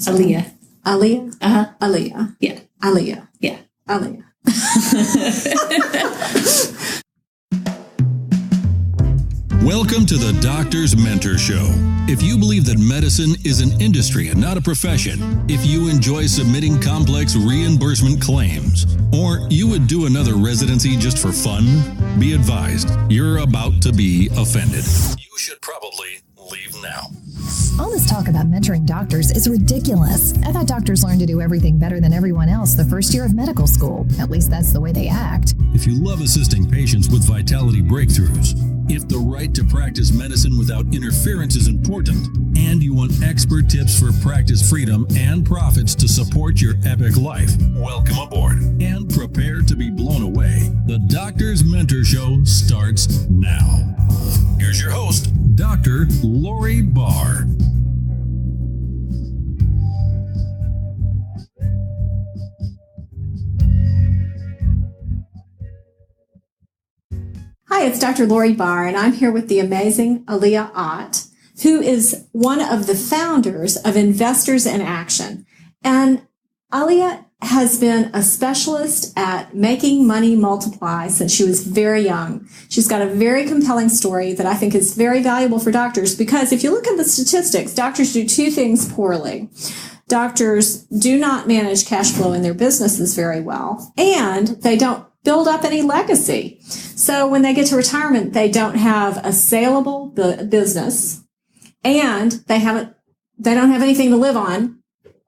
Alia. Alia? Uh-huh. Alia. Yeah. Alia. Yeah. Alia. Welcome to the Doctor's Mentor Show. If you believe that medicine is an industry and not a profession, if you enjoy submitting complex reimbursement claims, or you would do another residency just for fun, be advised, you're about to be offended. You should probably leave now. All this talk about mentoring doctors is ridiculous. I thought doctors learned to do everything better than everyone else the first year of medical school. At least that's the way they act. If you love assisting patients with vitality breakthroughs, if the right to practice medicine without interference is important, and you want expert tips for practice freedom and profits to support your epic life, welcome aboard and prepare to be blown away. The Doctor's Mentor Show starts now. Here's your host, Dr. Lori Barr. Hi, it's Dr. Lori Barr, and I'm here with the amazing Alia Ott, who is one of the founders of Investors in Action. And Alia has been a specialist at making money multiply since she was very young. She's got a very compelling story that I think is very valuable for doctors, because if you look at the statistics, doctors do two things poorly. Doctors do not manage cash flow in their businesses very well, and they don't build up any legacy. So when they get to retirement, they don't have a saleable business, and they don't have anything to live on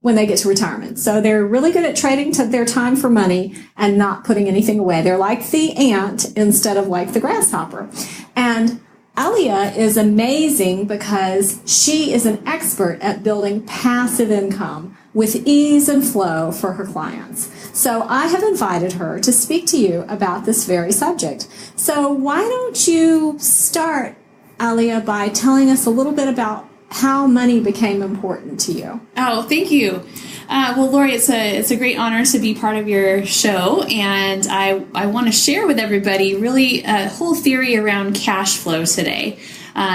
when they get to retirement. So they're really good at trading their time for money and not putting anything away. They're like the ant instead of like the grasshopper. And Alia is amazing because she is an expert at building passive income with ease and flow for her clients. So I have invited her to speak to you about this very subject. So why don't you start, Alia, by telling us a little bit about how money became important to you? Oh, thank you. Well, Lori, it's a great honor to be part of your show, and I want to share with everybody really a whole theory around cash flow today.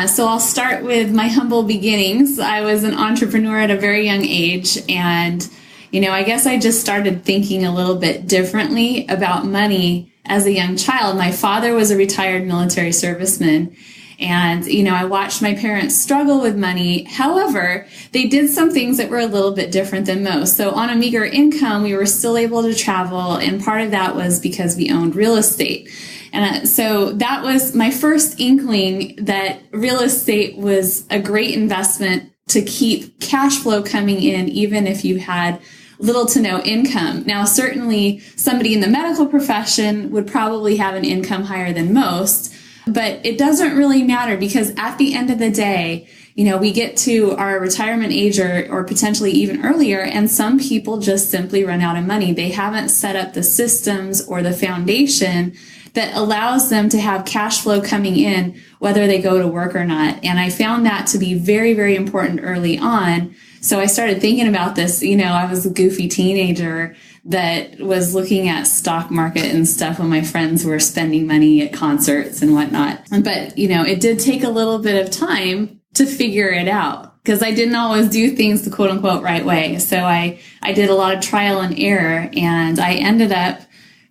So I'll start with my humble beginnings. I was an entrepreneur at a very young age, and I guess I just started thinking a little bit differently about money as a young child. My father was a retired military serviceman, and, I watched my parents struggle with money. However, they did some things that were a little bit different than most. So on a meager income, we were still able to travel. And part of that was because we owned real estate. And so that was my first inkling that real estate was a great investment to keep cash flow coming in, even if you had little to no income. Now, certainly somebody in the medical profession would probably have an income higher than most. But it doesn't really matter, because at the end of the day, we get to our retirement age or potentially even earlier, and some people just simply run out of money. They haven't set up the systems or the foundation that allows them to have cash flow coming in, whether they go to work or not. And I found that to be very, very important early on. So I started thinking about this. I was a goofy teenager that was looking at stock market and stuff when my friends were spending money at concerts and whatnot. But, it did take a little bit of time to figure it out, because I didn't always do things the quote unquote right way. So I did a lot of trial and error, and I ended up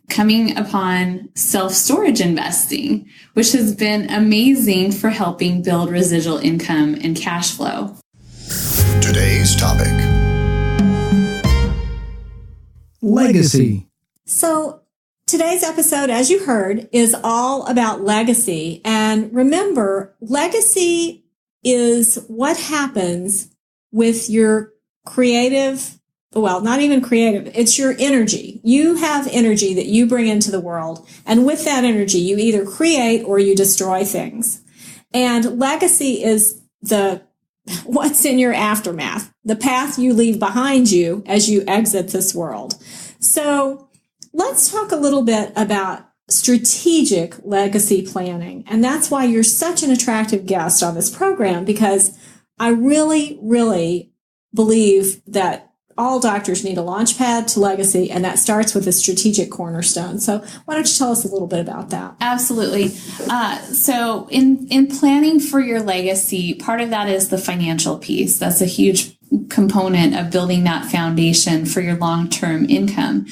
coming upon self-storage investing, which has been amazing for helping build residual income and cash flow. Today's topic: legacy. So today's episode, as you heard, is all about legacy. And remember, legacy is what happens with your creative, well, not even creative, it's your energy. You have energy that you bring into the world. And with that energy, you either create or you destroy things. And legacy is what's in your aftermath, the path you leave behind you as you exit this world. So let's talk a little bit about strategic legacy planning. And that's why you're such an attractive guest on this program, because I really, really believe that all doctors need a launch pad to legacy, and that starts with a strategic cornerstone. So why don't you tell us a little bit about that? Absolutely. So in planning for your legacy, part of that is the financial piece. That's a huge component of building that foundation for your long-term income.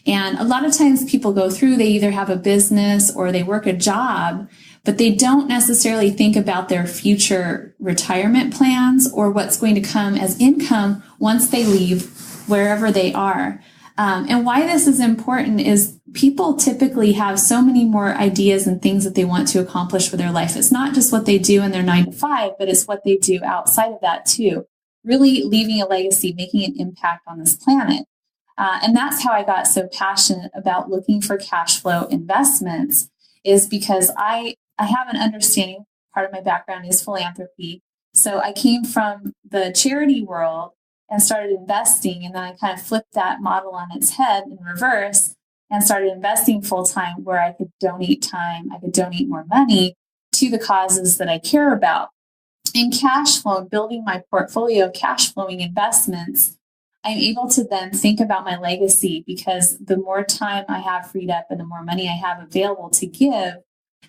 And a lot of times people go through, they either have a business or they work a job, but they don't necessarily think about their future retirement plans or what's going to come as income once they leave wherever they are. And why this is important is people typically have so many more ideas and things that they want to accomplish with their life. It's not just what they do in their 9 to 5, but it's what they do outside of that too. Really leaving a legacy, making an impact on this planet. And that's how I got so passionate about looking for cash flow investments, is because I have an understanding. Part of my background is philanthropy. So I came from the charity world and started investing. And then I kind of flipped that model on its head in reverse and started investing full time, where I could donate time, I could donate more money to the causes that I care about. In cash flow, building my portfolio of cash flowing investments, I'm able to then think about my legacy, because the more time I have freed up and the more money I have available to give,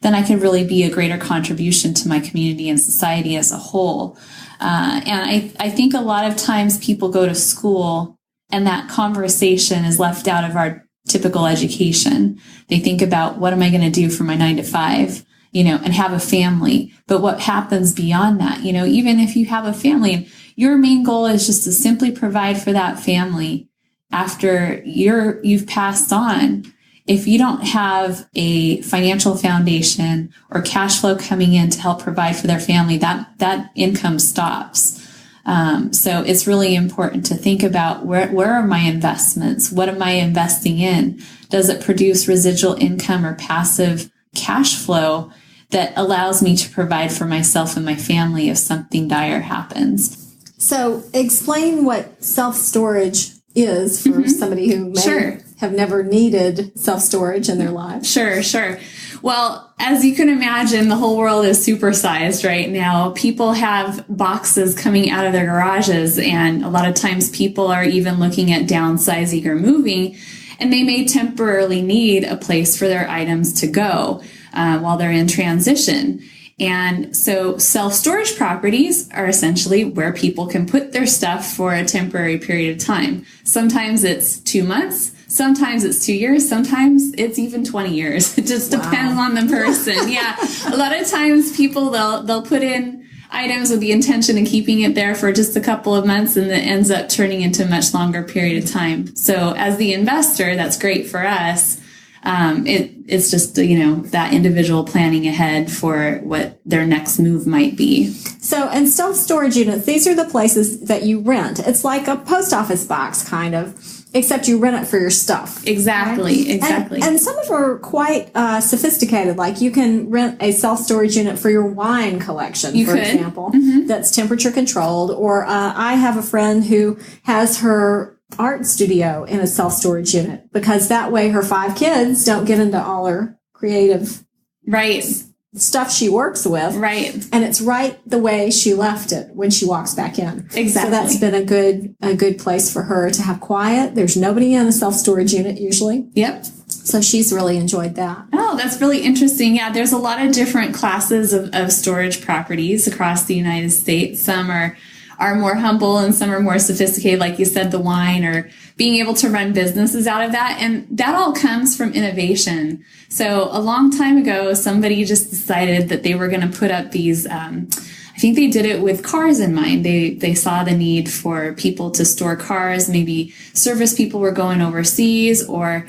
then I can really be a greater contribution to my community and society as a whole. And I think a lot of times people go to school and that conversation is left out of our typical education. They think about, what am I going to do for my 9 to 5, and have a family. But what happens beyond that? Even if you have a family, your main goal is just to simply provide for that family after you've passed on. If you don't have a financial foundation or cash flow coming in to help provide for their family, that income stops. So it's really important to think about, where are my investments? What am I investing in? Does it produce residual income or passive cash flow that allows me to provide for myself and my family if something dire happens? So explain what self-storage is for somebody who may have never needed self-storage in their lives. Sure. Well, as you can imagine, the whole world is supersized right now. People have boxes coming out of their garages, and a lot of times people are even looking at downsizing or moving, and they may temporarily need a place for their items to go while they're in transition. And so self-storage properties are essentially where people can put their stuff for a temporary period of time. Sometimes it's 2 months, sometimes it's 2 years, sometimes it's even 20 years. It just depends on the person. Yeah. A lot of times people, they'll put in items with the intention of keeping it there for just a couple of months, and it ends up turning into a much longer period of time. So as the investor, that's great for us. It's just, that individual planning ahead for what their next move might be. So, and self-storage units, these are the places that you rent. It's like a post office box, kind of, except you rent it for your stuff. Exactly, right? Exactly. And some of them are quite sophisticated. Like, you can rent a self-storage unit for your wine collection, for example, that's temperature controlled. Or I have a friend who has her art studio in a self-storage unit, because that way her 5 kids don't get into all her creative stuff she works with. Right. And it's right the way she left it when she walks back in. Exactly. So that's been a good place for her to have quiet. There's nobody in a self-storage unit usually. Yep. So she's really enjoyed that. Oh, that's really interesting. Yeah, there's a lot of different classes of storage properties across the United States. Some are more humble and some are more sophisticated, like you said, the wine, or being able to run businesses out of that. And that all comes from innovation. So a long time ago, somebody just decided that they were going to put up these, I think they did it with cars in mind. They saw the need for people to store cars. Maybe service people were going overseas, or,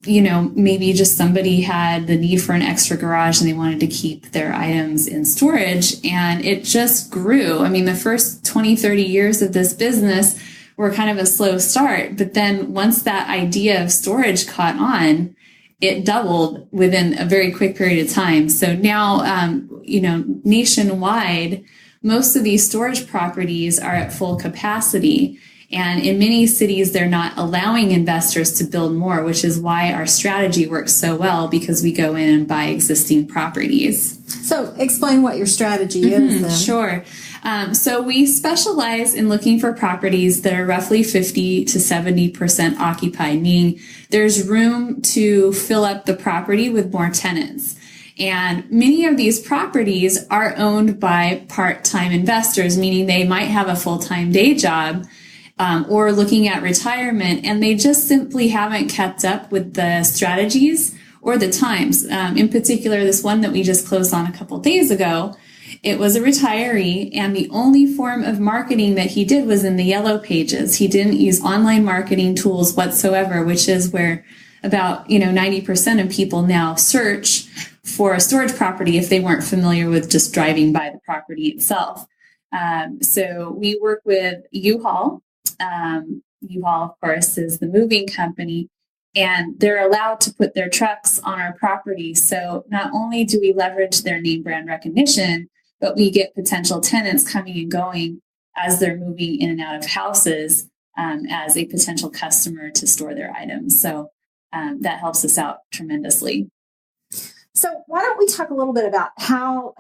maybe just somebody had the need for an extra garage and they wanted to keep their items in storage. And it just grew. I mean, the first 20, 30 years of this business were kind of a slow start. But then once that idea of storage caught on, it doubled within a very quick period of time. So now, nationwide, most of these storage properties are at full capacity. And in many cities, they're not allowing investors to build more, which is why our strategy works so well, because we go in and buy existing properties. So explain what your strategy is then. Sure. So we specialize in looking for properties that are roughly 50 to 70% occupied, meaning there's room to fill up the property with more tenants. And many of these properties are owned by part-time investors, meaning they might have a full-time day job or looking at retirement, and they just simply haven't kept up with the strategies or the times. In particular, this one that we just closed on a couple days ago, it was a retiree, and the only form of marketing that he did was in the yellow pages. He didn't use online marketing tools whatsoever, which is where about 90% of people now search for a storage property if they weren't familiar with just driving by the property itself. So we work with U-Haul. U-Haul, of course, is the moving company, and they're allowed to put their trucks on our property. So not only do we leverage their name brand recognition, but we get potential tenants coming and going as they're moving in and out of houses as a potential customer to store their items. So that helps us out tremendously. So why don't we talk a little bit about how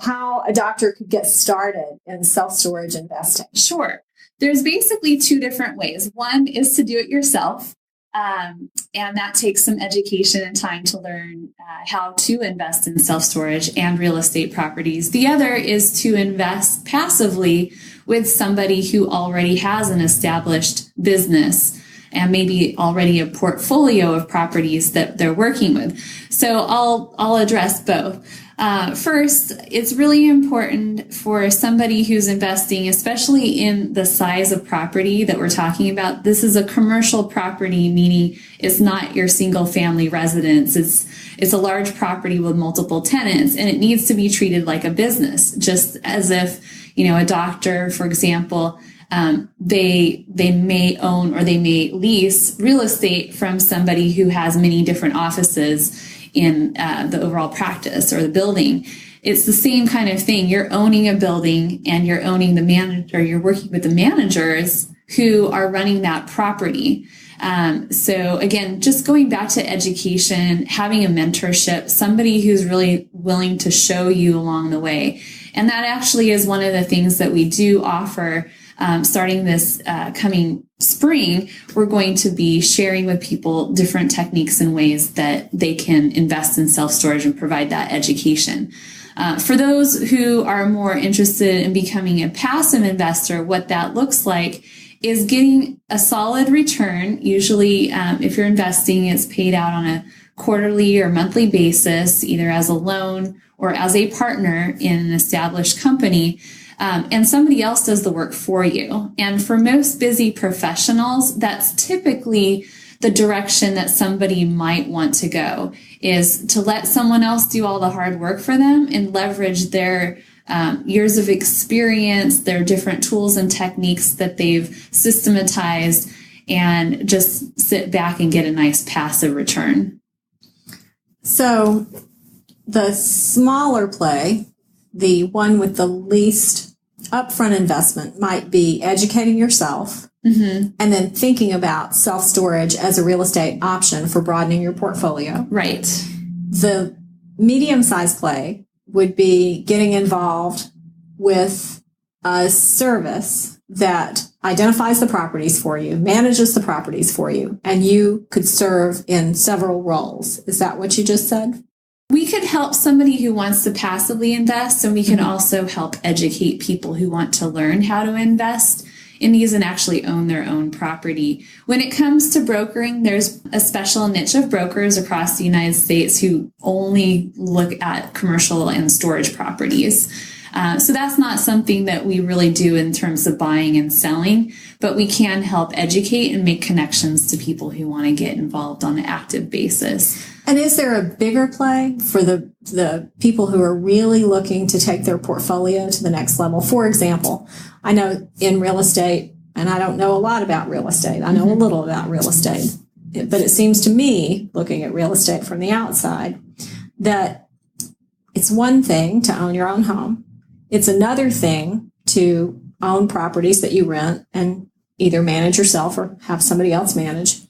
a doctor could get started in self-storage investing? Sure. There's basically two different ways. One is to do it yourself. And that takes some education and time to learn how to invest in self-storage and real estate properties. The other is to invest passively with somebody who already has an established business and maybe already a portfolio of properties that they're working with. So I'll address both. First, it's really important for somebody who's investing, especially in the size of property that we're talking about. This is a commercial property, meaning it's not your single family residence. It's a large property with multiple tenants, and it needs to be treated like a business, just as if, a doctor, for example, they may own or they may lease real estate from somebody who has many different offices in the overall practice or the building. It's the same kind of thing. You're owning a building and you're owning the manager, you're working with the managers who are running that property. So again, just going back to education, having a mentorship, somebody who's really willing to show you along the way. And that actually is one of the things that we do offer. Starting this coming spring, we're going to be sharing with people different techniques and ways that they can invest in self-storage and provide that education. For those who are more interested in becoming a passive investor, what that looks like is getting a solid return. Usually, if you're investing, it's paid out on a quarterly or monthly basis, either as a loan or as a partner in an established company. And somebody else does the work for you. And for most busy professionals, that's typically the direction that somebody might want to go, is to let someone else do all the hard work for them and leverage their years of experience, their different tools and techniques that they've systematized, and just sit back and get a nice passive return. So the smaller play, the one with the least upfront investment, might be educating yourself and then thinking about self-storage as a real estate option for broadening your portfolio. Right. The medium-sized play would be getting involved with a service that identifies the properties for you, manages the properties for you, and you could serve in several roles. Is that what you just said? We could help somebody who wants to passively invest, and we can also help educate people who want to learn how to invest in these and actually own their own property. When it comes to brokering, there's a special niche of brokers across the United States who only look at commercial and storage properties. So that's not something that we really do in terms of buying and selling, but we can help educate and make connections to people who want to get involved on an active basis. And is there a bigger play for the people who are really looking to take their portfolio to the next level? For example, I know in real estate, and I don't know a lot about real estate. I know a little about real estate, but it seems to me, looking at real estate from the outside, that it's one thing to own your own home. It's another thing to own properties that you rent and either manage yourself or have somebody else manage.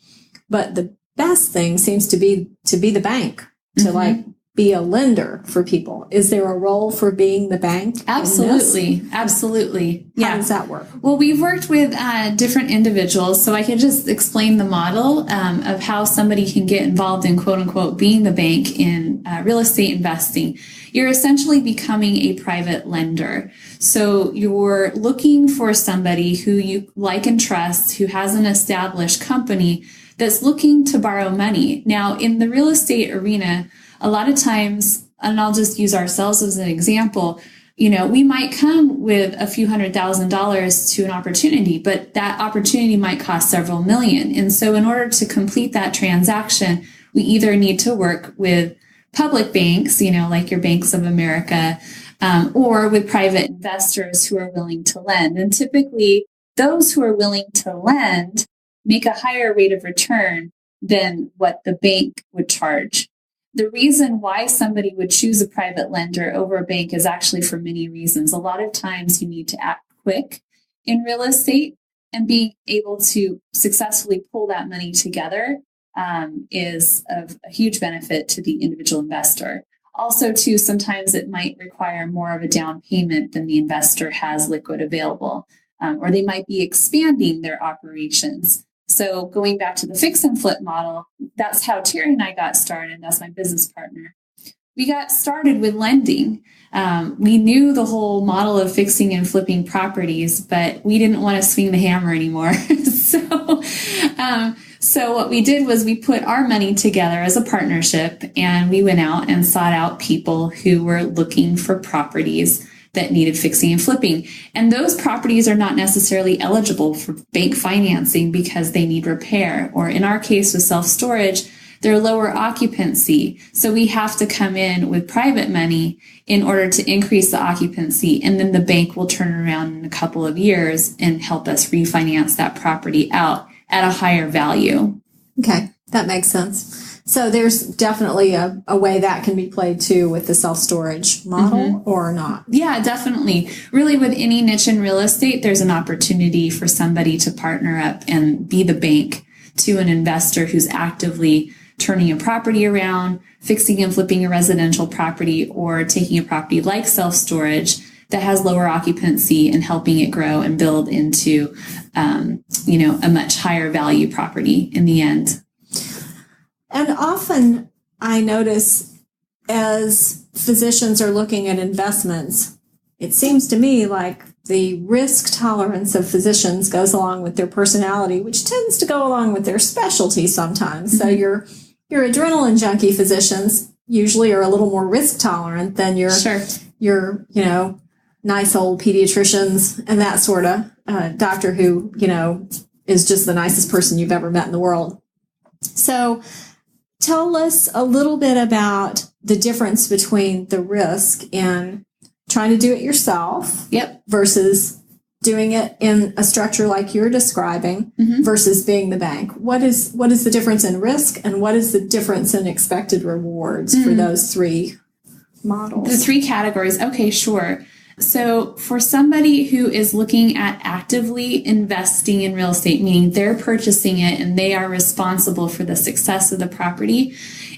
But the best thing seems to be the bank, to like be a lender for people. Is there a role for being the bank? Absolutely. Absolutely. How does that work? Well, we've worked with different individuals, so I can just explain the model of how somebody can get involved in, quote unquote, being the bank in real estate investing. You're essentially becoming a private lender. So you're looking for somebody who you like and trust, who has an established company that's looking to borrow money. Now, in the real estate arena, a lot of times, and I'll just use ourselves as an example, we might come with a few $100,000 to an opportunity, but that opportunity might cost several million. And so in order to complete that transaction, we either need to work with public banks, like your Banks of America, or with private investors who are willing to lend. And typically, those who are willing to lend make a higher rate of return than what the bank would charge. The reason why somebody would choose a private lender over a bank is actually for many reasons. A lot of times you need to act quick in real estate, and being able to successfully pull that money together is of a huge benefit to the individual investor. Also, too, sometimes it might require more of a down payment than the investor has liquid available, or they might be expanding their operations. So going back to the fix and flip model, that's how Terry and I got started. That's my business partner. We got started with lending. We knew the whole model of fixing and flipping properties, but we didn't want to swing the hammer anymore. So what we did was we put our money together as a partnership, and we went out and sought out people who were looking for properties that needed fixing and flipping. And those properties are not necessarily eligible for bank financing because they need repair. Or in our case with self-storage, they're lower occupancy. So we have to come in with private money in order to increase the occupancy. And then the bank will turn around in a couple of years and help us refinance that property out at a higher value. Okay, that makes sense. So there's definitely a way that can be played too with the self-storage model or not. Yeah, definitely. Really, with any niche in real estate, there's an opportunity for somebody to partner up and be the bank to an investor who's actively turning a property around, fixing and flipping a residential property, or taking a property like self-storage that has lower occupancy and helping it grow and build into, a much higher value property in the end. And often I notice as physicians are looking at investments, it seems to me like the risk tolerance of physicians goes along with their personality, which tends to go along with their specialty sometimes. So your adrenaline junkie physicians usually are a little more risk tolerant than your nice old pediatricians and that sort of doctor who, is just the nicest person you've ever met in the world. So tell us a little bit about the difference between the risk in trying to do it yourself versus doing it in a structure like you're describing versus being the bank. What is the difference in risk, and what is the difference in expected rewards for those three models? The three categories. Okay, sure. So for somebody who is looking at actively investing in real estate, meaning they're purchasing it and they are responsible for the success of the property,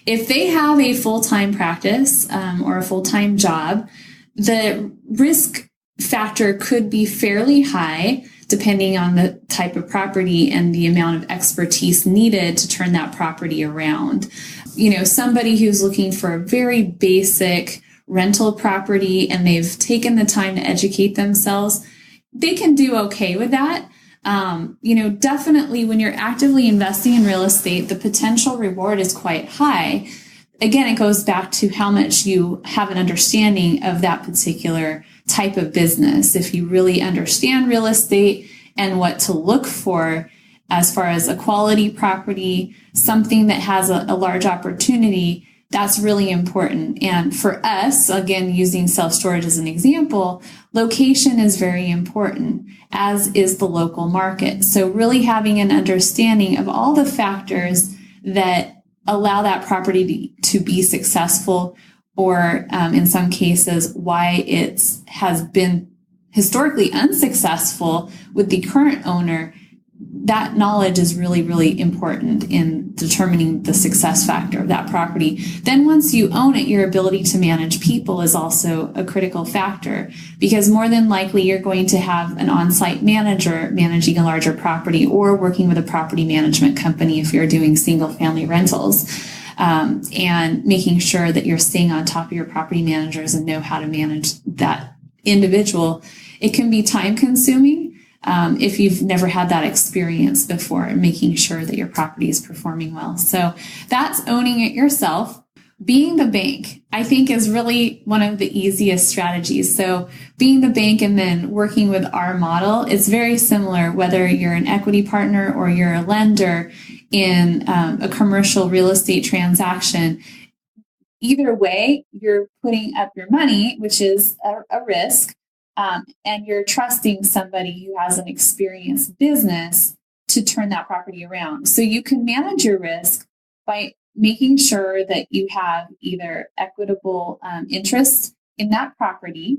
if they have a full-time practice or a full-time job, the risk factor could be fairly high depending on the type of property and the amount of expertise needed to turn that property around. Somebody who's looking for a very basic rental property and they've taken the time to educate themselves, they can do okay with that. Definitely when you're actively investing in real estate, the potential reward is quite high. Again, it goes back to how much you have an understanding of that particular type of business. If you really understand real estate and what to look for as far as a quality property, something that has a large opportunity, that's really important. And for us, again, using self-storage as an example, location is very important, as is the local market. So really having an understanding of all the factors that allow that property to be successful, or in some cases, why has been historically unsuccessful with the current owner, that knowledge is really, really important in determining the success factor of that property. Then once you own it, your ability to manage people is also a critical factor, because more than likely you're going to have an on-site manager managing a larger property, or working with a property management company if you're doing single-family rentals, and making sure that you're staying on top of your property managers and know how to manage that individual. It can be time-consuming if you've never had that experience before, and making sure that your property is performing well. So that's owning it yourself. Being the bank, I think, is really one of the easiest strategies. So being the bank and then working with our model, it's very similar whether you're an equity partner or you're a lender in a commercial real estate transaction. Either way, you're putting up your money, which is a risk. And you're trusting somebody who has an experienced business to turn that property around. So you can manage your risk by making sure that you have either equitable interest in that property,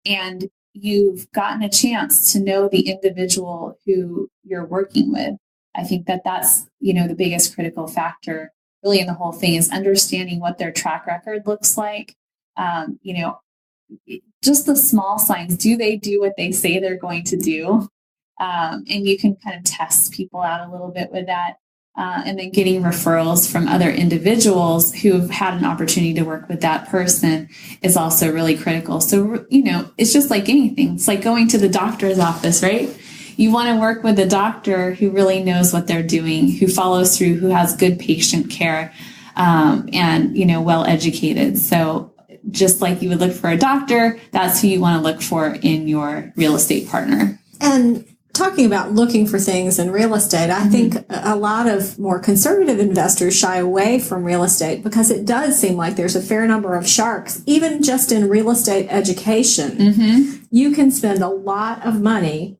and you've gotten a chance to know the individual who you're working with. I think that that's, the biggest critical factor really in the whole thing, is understanding what their track record looks like. Just the small signs. Do they do what they say they're going to do? And you can kind of test people out a little bit with that. And then getting referrals from other individuals who've had an opportunity to work with that person is also really critical. So, it's just like anything. It's like going to the doctor's office, right? You want to work with a doctor who really knows what they're doing, who follows through, who has good patient care, and, well educated. So just like you would look for a doctor, that's who you want to look for in your real estate partner. And talking about looking for things in real estate, I think a lot of more conservative investors shy away from real estate because it does seem like there's a fair number of sharks. Even just in real estate education, you can spend a lot of money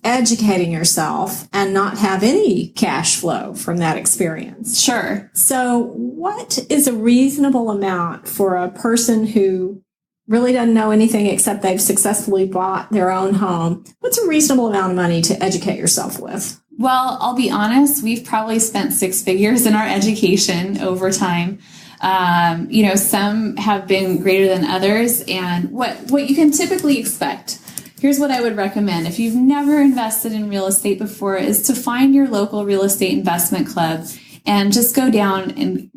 educating yourself and not have any cash flow from that experience. Sure. So what is a reasonable amount for a person who really doesn't know anything except they've successfully bought their own home? What's a reasonable amount of money to educate yourself with? Well, I'll be honest, we've probably spent six figures in our education over time. Some have been greater than others. And what you can typically expect, here's what I would recommend. If you've never invested in real estate before, is to find your local real estate investment club and just go down and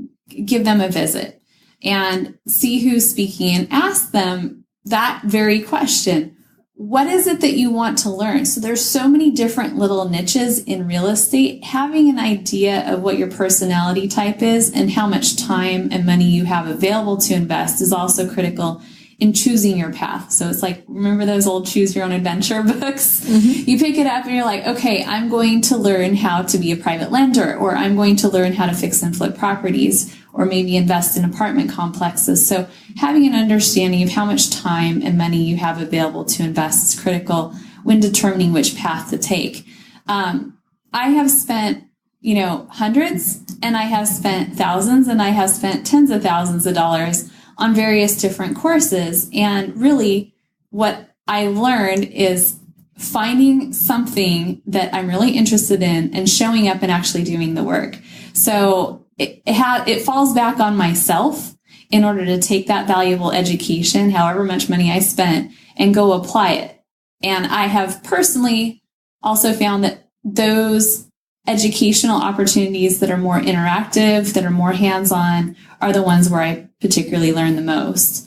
give them a visit and see who's speaking and ask them that very question. What is it that you want to learn? So there's so many different little niches in real estate. Having an idea of what your personality type is and how much time and money you have available to invest is also critical in choosing your path. So it's like, remember those old choose your own adventure books? You pick it up and you're like, okay, I'm going to learn how to be a private lender, or I'm going to learn how to fix and flip properties, or maybe invest in apartment complexes. So having an understanding of how much time and money you have available to invest is critical when determining which path to take. I have spent, hundreds, and I have spent thousands, and I have spent tens of thousands of dollars on various different courses. And really what I learned is finding something that I'm really interested in and showing up and actually doing the work. So it falls back on myself in order to take that valuable education, however much money I spent, and go apply it. And I have personally also found that those educational opportunities that are more interactive, that are more hands-on, are the ones where I particularly learn the most.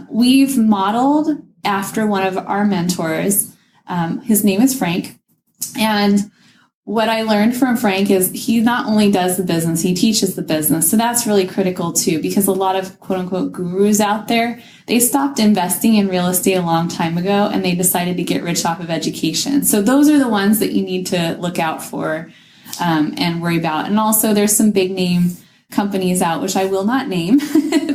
We've modeled after one of our mentors. His name is Frank. And what I learned from Frank is he not only does the business, he teaches the business. So that's really critical too, because a lot of quote unquote gurus out there, they stopped investing in real estate a long time ago and they decided to get rich off of education. So those are the ones that you need to look out for and worry about. And also there's some big name companies out, which I will not name,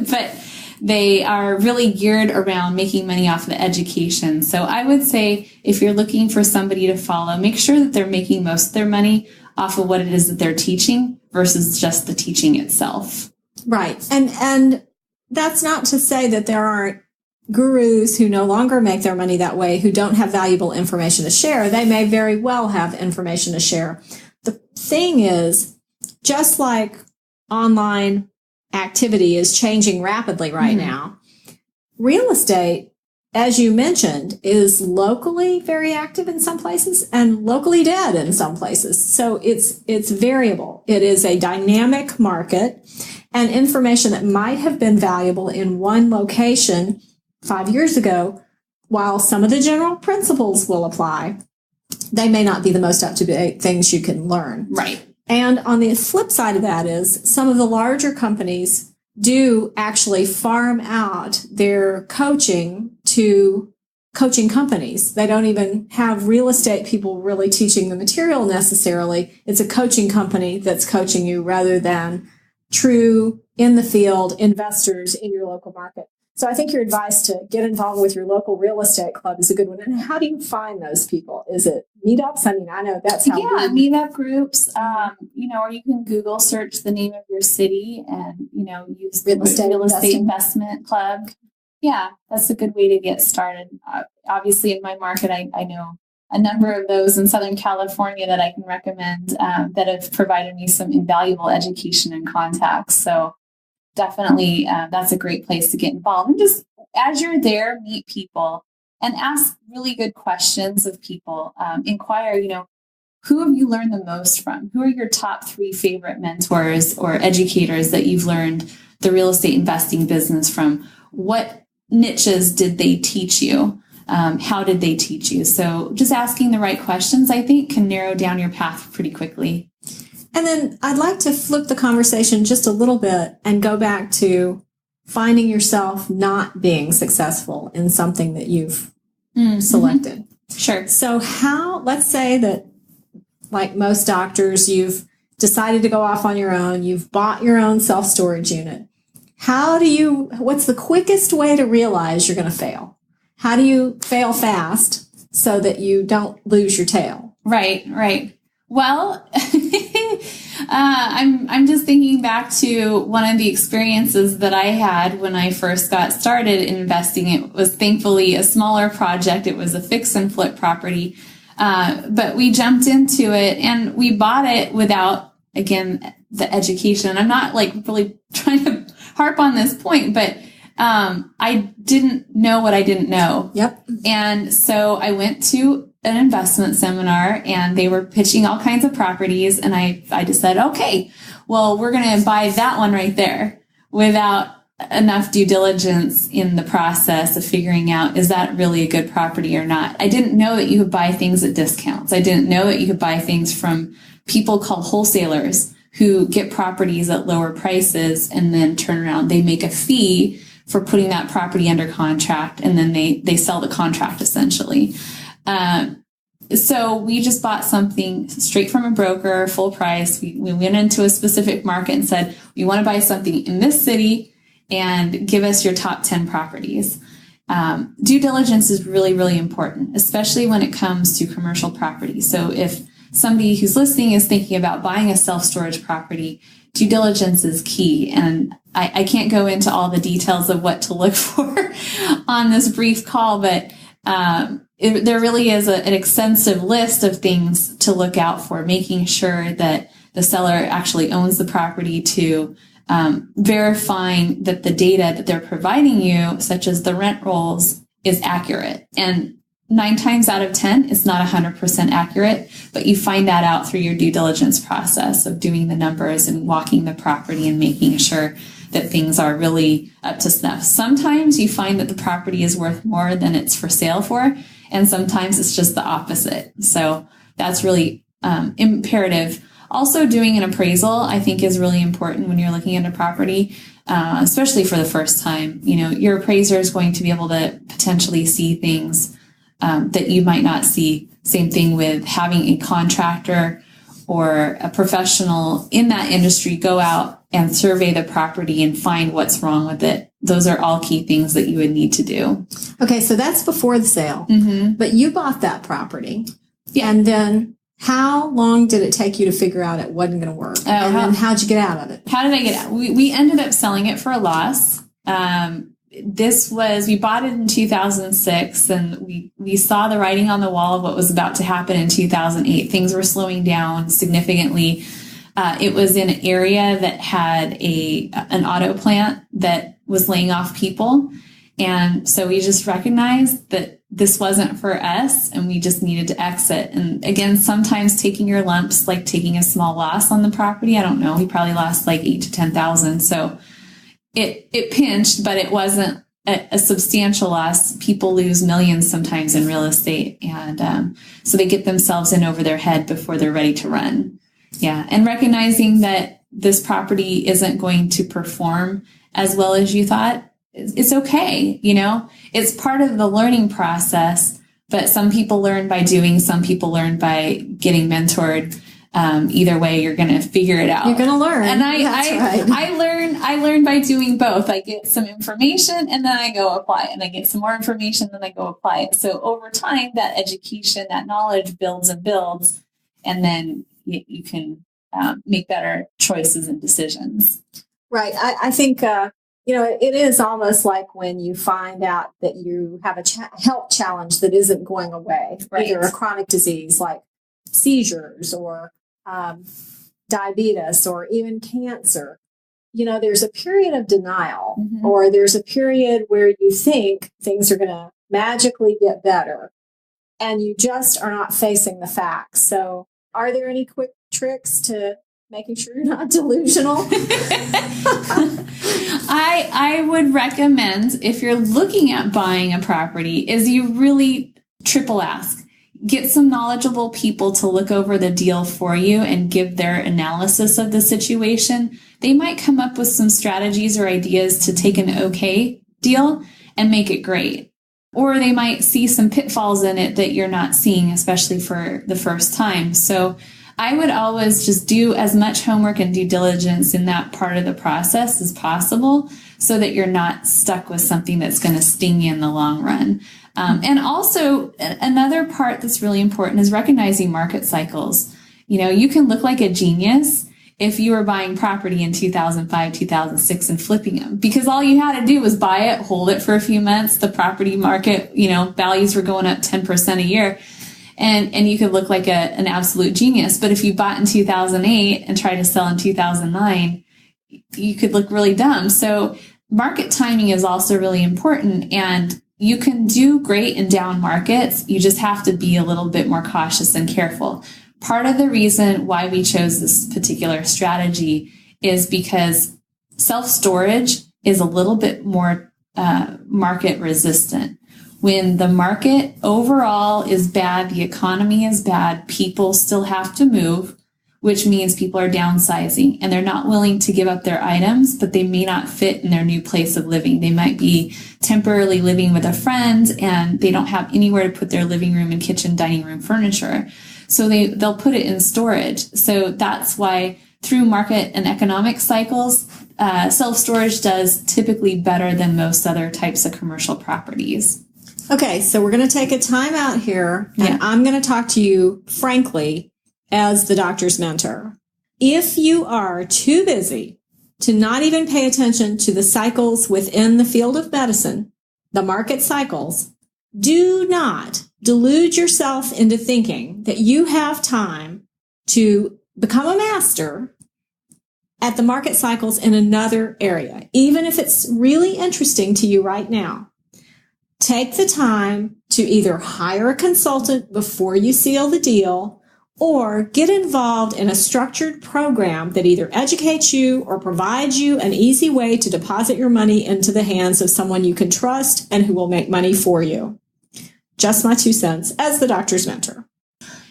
but they are really geared around making money off of the education. So I would say if you're looking for somebody to follow, make sure that they're making most of their money off of what it is that they're teaching versus just the teaching itself. Right. And that's not to say that there aren't gurus who no longer make their money that way, who don't have valuable information to share. They may very well have information to share. The thing is, just like online activity is changing rapidly right now, real estate, as you mentioned, is locally very active in some places and locally dead in some places. So it's variable. It is a dynamic market, and information that might have been valuable in one location 5 years ago, while some of the general principles will apply, they may not be the most up-to-date things you can learn. Right. And on the flip side of that is some of the larger companies do actually farm out their coaching to coaching companies. They don't even have real estate people really teaching the material necessarily. It's a coaching company that's coaching you rather than true in the field investors in your local market. So I think your advice to get involved with your local real estate club is a good one. And how do you find those people? Is it meetups? I mean, I know that's how. Yeah, meetup groups, or you can Google search the name of your city and, use real estate investment club. Yeah, that's a good way to get started. Obviously, in my market, I know a number of those in Southern California that I can recommend that have provided me some invaluable education and contacts. So definitely, that's a great place to get involved. And just as you're there, meet people and ask really good questions of people. Inquire, who have you learned the most from? Who are your top 3 favorite mentors or educators that you've learned the real estate investing business from? What niches did they teach you? How did they teach you? So just asking the right questions, I think, can narrow down your path pretty quickly. And then I'd like to flip the conversation just a little bit and go back to finding yourself not being successful in something that you've selected. Sure. So let's say that, like most doctors, you've decided to go off on your own, you've bought your own self-storage unit. What's the quickest way to realize you're going to fail? How do you fail fast so that you don't lose your tail? Right. Well, I'm just thinking back to one of the experiences that I had when I first got started in investing. It was thankfully a smaller project. It was a fix and flip property. But we jumped into it and we bought it without, again, the education. I'm not really trying to harp on this point, but I didn't know what I didn't know. Yep. And so I went to an investment seminar and they were pitching all kinds of properties. And I just said, okay, well, we're going to buy that one right there without enough due diligence in the process of figuring out, is that really a good property or not? I didn't know that you could buy things at discounts. I didn't know that you could buy things from people called wholesalers who get properties at lower prices and then turn around. They make a fee for putting that property under contract, and then they sell the contract essentially. So we just bought something straight from a broker, full price. We went into a specific market and said, we want to buy something in this city and give us your top 10 properties. Due diligence is really, really important, especially when it comes to commercial property. So if somebody who's listening is thinking about buying a self-storage property, due diligence is key. And I can't go into all the details of what to look for on this brief call, but there really is an extensive list of things to look out for, making sure that the seller actually owns the property, to verifying that the data that they're providing you, such as the rent rolls, is accurate. And 9 times out of 10, it's not 100% accurate, but you find that out through your due diligence process of doing the numbers and walking the property and making sure that things are really up to snuff. Sometimes you find that the property is worth more than it's for sale for, and sometimes it's just the opposite. So that's really imperative. Also, doing an appraisal, I think, is really important when you're looking at a property, especially for the first time. Your appraiser is going to be able to potentially see things that you might not see. Same thing with having a contractor or a professional in that industry go out and survey the property and find what's wrong with it. Those are all key things that you would need to do. Okay, so that's before the sale. Mm-hmm. But you bought that property. Yeah. And then how long did it take you to figure out it wasn't going to work? Then how'd you get out of it? How did I get out? We ended up selling it for a loss. we bought it in 2006, and we saw the writing on the wall of what was about to happen in 2008. Things were slowing down significantly. It was in an area that had an auto plant that was laying off people. And so we just recognized that this wasn't for us, and we just needed to exit. And again, sometimes taking your lumps, like taking a small loss on the property. I don't know. We probably lost like 8,000 to 10,000. So it pinched, but it wasn't a substantial loss. People lose millions sometimes in real estate. And so they get themselves in over their head before they're ready to run. Yeah. And recognizing that this property isn't going to perform as well as you thought, it's okay. It's part of the learning process, but some people learn by doing, some people learn by getting mentored. Either way, you're going to figure it out. You're going to learn. And I learn by doing both. I get some information and then I go apply it, and I get some more information, then I go apply it. So over time, that education, that knowledge builds and builds, and then you can make better choices and decisions. Right. I think, it is almost like when you find out that you have a health challenge that isn't going away, right. Either a chronic disease like seizures or diabetes or even cancer. There's a period of denial, mm-hmm. or there's a period where you think things are going to magically get better, and you just are not facing the facts. So are there any quick tricks to making sure you're not delusional? I would recommend, if you're looking at buying a property, is you really triple ask. Get some knowledgeable people to look over the deal for you and give their analysis of the situation. They might come up with some strategies or ideas to take an okay deal and make it great. Or they might see some pitfalls in it that you're not seeing, especially for the first time. So I would always just do as much homework and due diligence in that part of the process as possible, so that you're not stuck with something that's going to sting you in the long run. And also another part that's really important is recognizing market cycles. You can look like a genius if you were buying property in 2005, 2006 and flipping them, because all you had to do was buy it, hold it for a few months. The property market, values were going up 10% a year. And you could look like an absolute genius. But if you bought in 2008 and tried to sell in 2009, you could look really dumb. So market timing is also really important. And you can do great in down markets. You just have to be a little bit more cautious and careful. Part of the reason why we chose this particular strategy is because self-storage is a little bit more market resistant. When the market overall is bad, the economy is bad, people still have to move, which means people are downsizing and they're not willing to give up their items, but they may not fit in their new place of living. They might be temporarily living with a friend and they don't have anywhere to put their living room and kitchen, dining room furniture. So they'll put it in storage. So that's why through market and economic cycles, self-storage does typically better than most other types of commercial properties. Okay, so we're going to take a time out here, and Yeah. I'm going to talk to you frankly as the doctor's mentor. If you are too busy to not even pay attention to the cycles within the field of medicine, the market cycles, do not delude yourself into thinking that you have time to become a master at the market cycles in another area, even if it's really interesting to you right now. Take the time to either hire a consultant before you seal the deal, or get involved in a structured program that either educates you or provides you an easy way to deposit your money into the hands of someone you can trust and who will make money for you. Just my 2 cents as the doctor's mentor.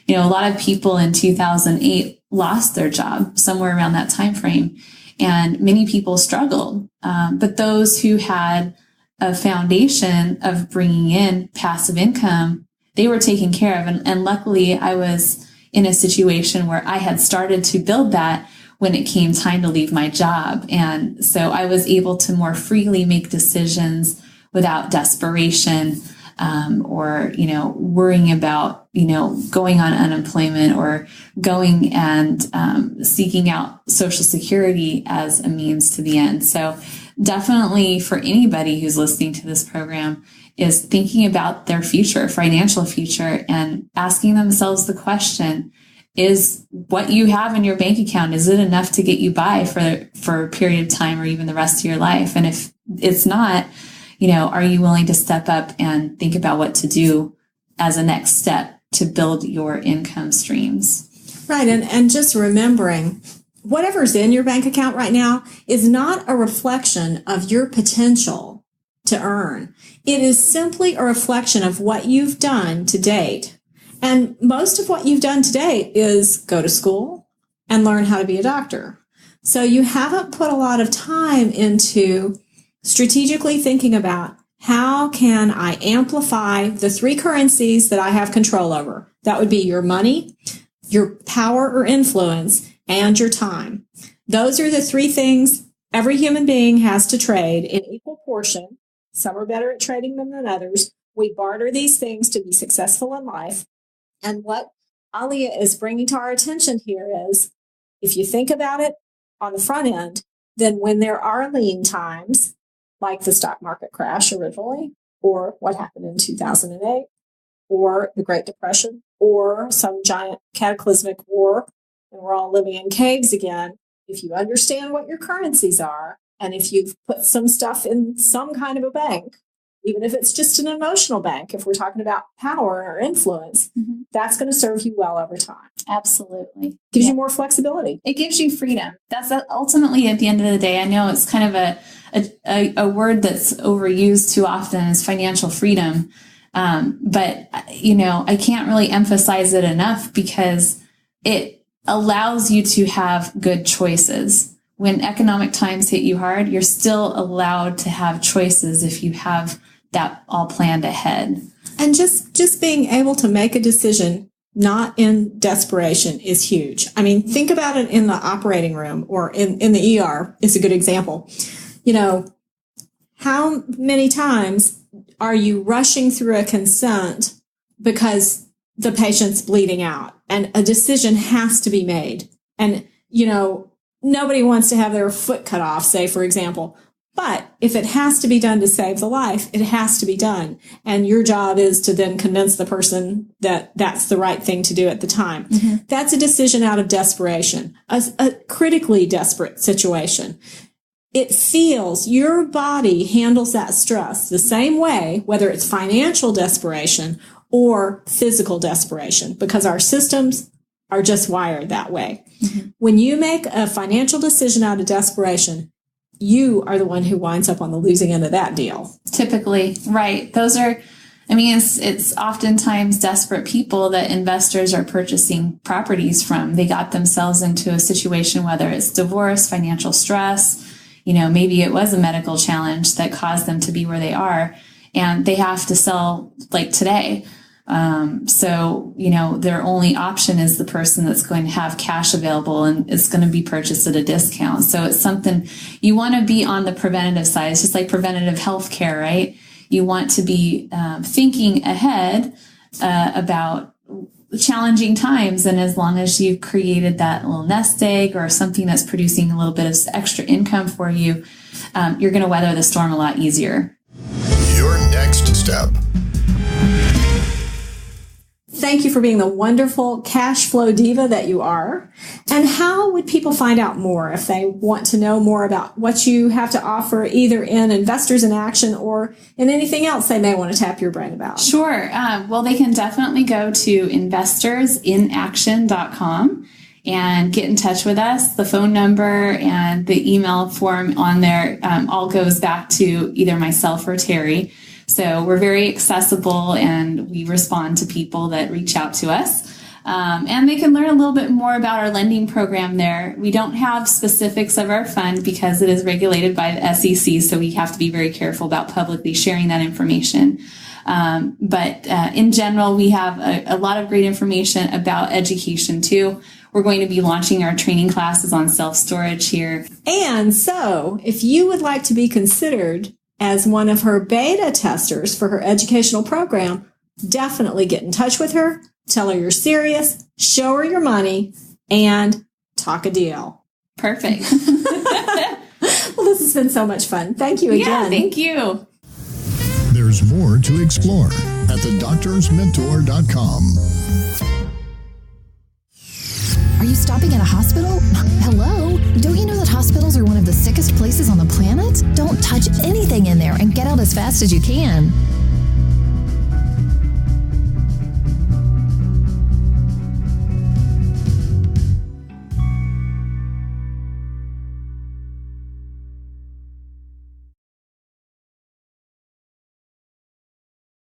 A lot of people in 2008 lost their job somewhere around that time frame, and many people struggled. But those who had a foundation of bringing in passive income, they were taken care of. And luckily, I was in a situation where I had started to build that when it came time to leave my job. And so I was able to more freely make decisions without desperation. or, worrying about, going on unemployment or going and seeking out Social Security as a means to the end. So definitely for anybody who's listening to this program is thinking about their future, financial future, and asking themselves the question, is what you have in your bank account, is it enough to get you by for a period of time or even the rest of your life? And if it's not, are you willing to step up and think about what to do as a next step to build your income streams? Right. And just remembering whatever's in your bank account right now is not a reflection of your potential to earn. It is simply a reflection of what you've done to date. And most of what you've done to date is go to school and learn how to be a doctor. So you haven't put a lot of time into strategically thinking about how can I amplify the three currencies that I have control over. That would be your money, your power or influence, and your time. Those are the three things every human being has to trade in equal portion. Some are better at trading them than others. We barter these things to be successful in life. And what Alia is bringing to our attention here is, if you think about it on the front end, then when there are lean times, like the stock market crash originally, or what happened in 2008, or the Great Depression, or some giant cataclysmic war, and we're all living in caves again, if you understand what your currencies are, and if you've put some stuff in some kind of a bank, even if it's just an emotional bank, if we're talking about power or influence, that's going to serve you well over time. Absolutely. Gives you more flexibility. It gives you freedom. That's ultimately, at the end of the day, I know it's kind of a word that's overused too often, is financial freedom. But, I can't really emphasize it enough, because it allows you to have good choices. When economic times hit you hard, you're still allowed to have choices if you have that all planned ahead. And just being able to make a decision not in desperation is huge. I mean, think about it in the operating room or in the ER is a good example. How many times are you rushing through a consent because the patient's bleeding out and a decision has to be made? And, nobody wants to have their foot cut off, say, for example. But if it has to be done to save the life, it has to be done. And your job is to then convince the person that that's the right thing to do at the time. That's a decision out of desperation, a critically desperate situation. It feels, your body handles that stress the same way, whether it's financial desperation or physical desperation, because our systems are just wired that way. When you make a financial decision out of desperation, you are the one who winds up on the losing end of that deal. Typically, right. It's oftentimes desperate people that investors are purchasing properties from. They got themselves into a situation, whether it's divorce, financial stress, maybe it was a medical challenge that caused them to be where they are, and they have to sell like today. So their only option is the person that's going to have cash available and it's going to be purchased at a discount. So it's something you want to be on the preventative side. It's just like preventative health care, right? You want to be thinking ahead about challenging times. And as long as you've created that little nest egg or something that's producing a little bit of extra income for you, you're going to weather the storm a lot easier. Your next step. Thank you for being the wonderful cash flow diva that you are. And how would people find out more if they want to know more about what you have to offer, either in Investors in Action or in anything else they may want to tap your brain about? Sure. Well, they can definitely go to investorsinaction.com and get in touch with us. The phone number and the email form on there all goes back to either myself or Terry. So we're very accessible and we respond to people that reach out to us. And they can learn a little bit more about our lending program there. We don't have specifics of our fund because it is regulated by the SEC, so we have to be very careful about publicly sharing that information. But in general, we have a lot of great information about education too. We're going to be launching our training classes on self-storage here. And so if you would like to be considered as one of her beta testers for her educational program, definitely get in touch with her, tell her you're serious, show her your money, and talk a deal. Perfect. Well, this has been so much fun. Thank you again. Yeah, thank you. There's more to explore at thedoctorsmentor.com. Are you stopping at a hospital? Hello? Don't you know that hospitals are one of the sickest places on the planet? Don't touch anything in there and get out as fast as you can.